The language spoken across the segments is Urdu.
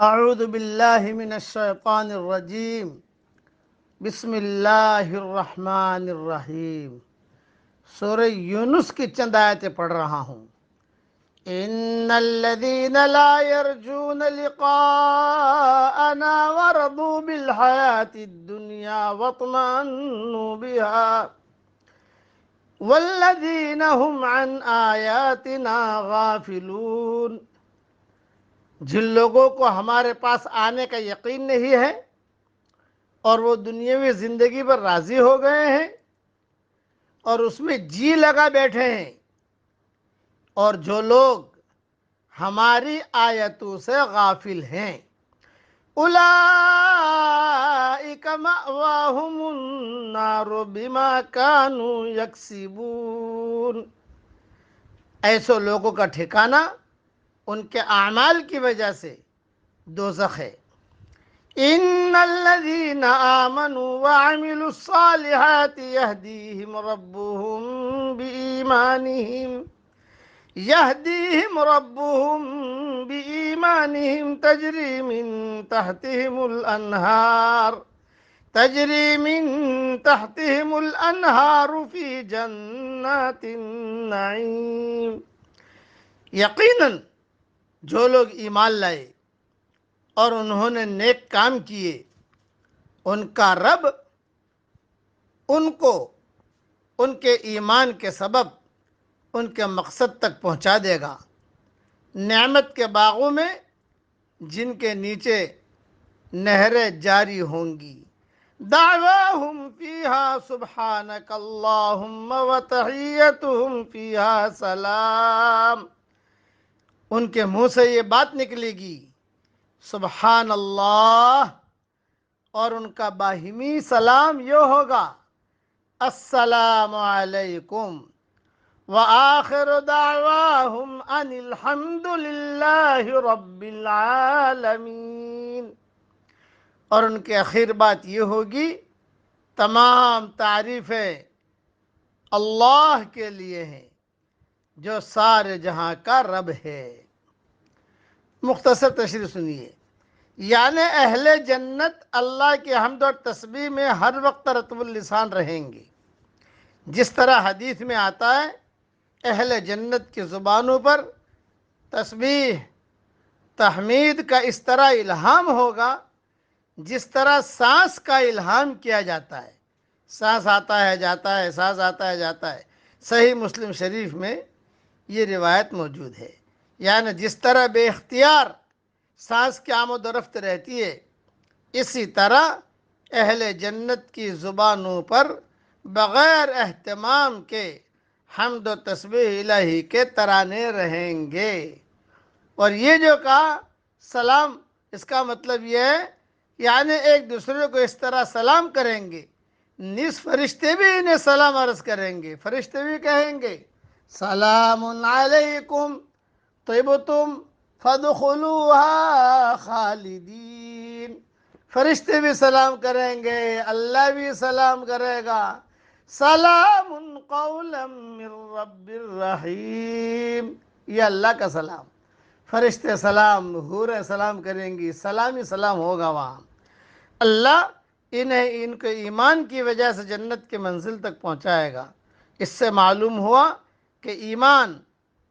اعوذ باللہ من الشیطان الرجیم بسم اللہ الرحمن الرحیم۔ سورہ یونس کی چند آیتیں پڑھ رہا ہوں۔ ان الذین لا یرجون لقاءنا ورضوا بالحیاة الدنیا واطمأنوا بها والذین هم عن آیاتنا غافلون۔ جن لوگوں کو ہمارے پاس آنے کا یقین نہیں ہے اور وہ دنیاوی زندگی پر راضی ہو گئے ہیں اور اس میں جی لگا بیٹھے ہیں، اور جو لوگ ہماری آیتوں سے غافل ہیں، اولئک مأواہم النار بما کانوا یکسبون۔ ایسے لوگوں کا ٹھکانہ ان کے اعمال کی وجہ سے دوزخ ہے۔ ان الذين آمنوا وعملوا الصالحات يهديهم ربهم بإيمانهم تجري من تحتهم الأنهار في جنات النعيم۔ یقیناً جو لوگ ایمان لائے اور انہوں نے نیک کام کیے، ان کا رب ان کو ان کے ایمان کے سبب ان کے مقصد تک پہنچا دے گا، نعمت کے باغوں میں جن کے نیچے نہریں جاری ہوں گی۔ دعواہم فیہا سبحانک اللہم وتحیتہم فیہا سلام۔ ان کے منہ سے یہ بات نکلے گی سبحان اللہ، اور ان کا باہمی سلام یہ ہوگا السلام علیکم، وآخر دعواہم ان الحمد للہ رب العالمین۔ اور ان کی آخر بات یہ ہوگی تمام تعریفیں اللہ کے لیے ہیں جو سارے جہاں کا رب ہے۔ مختصر تشریح سنیے۔ یعنی اہل جنت اللہ کی حمد اور تسبیح میں ہر وقت رطب اللسان رہیں گے۔ جس طرح حدیث میں آتا ہے اہل جنت کی زبانوں پر تسبیح تحمید کا اس طرح الہام ہوگا جس طرح سانس کا الہام کیا جاتا ہے۔ سانس آتا ہے جاتا ہے، سانس آتا ہے جاتا ہے۔ صحیح مسلم شریف میں یہ روایت موجود ہے۔ یعنی جس طرح بے اختیار سانس کی آمد و رفت رہتی ہے، اسی طرح اہل جنت کی زبانوں پر بغیر اہتمام کے حمد و تسبیح الہی کے ترانے رہیں گے۔ اور یہ جو کہا سلام، اس کا مطلب یہ ہے یعنی ایک دوسرے کو اس طرح سلام کریں گے، نیز فرشتے بھی انہیں سلام عرض کریں گے۔ فرشتے بھی کہیں گے سلام علیکم طبتم فادخلوها خالدین۔ فرشتے بھی سلام کریں گے، اللہ بھی سلام کرے گا، سلام قولا من رب الرحیم۔ یہ اللہ کا سلام، فرشتے سلام، حوریں سلام کریں گی، سلام ہی سلام ہوگا وہاں۔ اللہ انہیں ان کے ایمان کی وجہ سے جنت کی منزل تک پہنچائے گا۔ اس سے معلوم ہوا کہ ایمان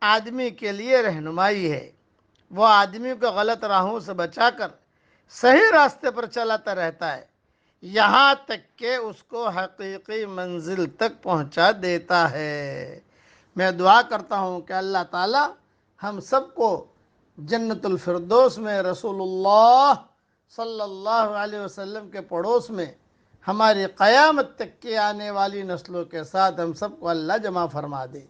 آدمی کے لیے رہنمائی ہے، وہ آدمی کو غلط راہوں سے بچا کر صحیح راستے پر چلاتا رہتا ہے، یہاں تک کہ اس کو حقیقی منزل تک پہنچا دیتا ہے۔ میں دعا کرتا ہوں کہ اللہ تعالی ہم سب کو جنت الفردوس میں رسول اللہ صلی اللہ علیہ وسلم کے پڑوس میں ہماری قیامت تک کی آنے والی نسلوں کے ساتھ ہم سب کو اللہ جمع فرما دے۔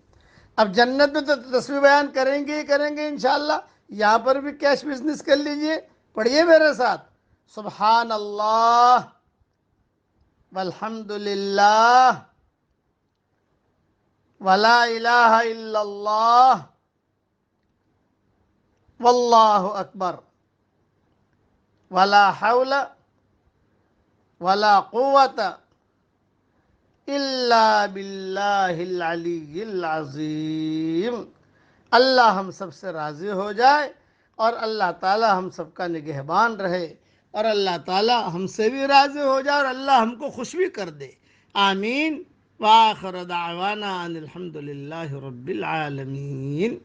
اب جنت میں تو تسبیح بیان کریں گے ہی کریں گے انشاءاللہ، یہاں پر بھی کیش بزنس کر لیجئے۔ پڑھیے میرے ساتھ سبحان اللہ والحمد للہ ولا الہ الا اللہ واللہ اکبر ولا حول ولا قوت الا باللہ العلی العظیم۔ اللہ ہم سب سے راضی ہو جائے اور اللہ تعالی ہم سب کا نگہبان رہے، اور اللہ تعالی ہم سے بھی راضی ہو جائے، اور اللہ ہم کو خوش بھی کر دے۔ آمین۔ وآخر دعوانا ان الحمد للہ رب العالمین۔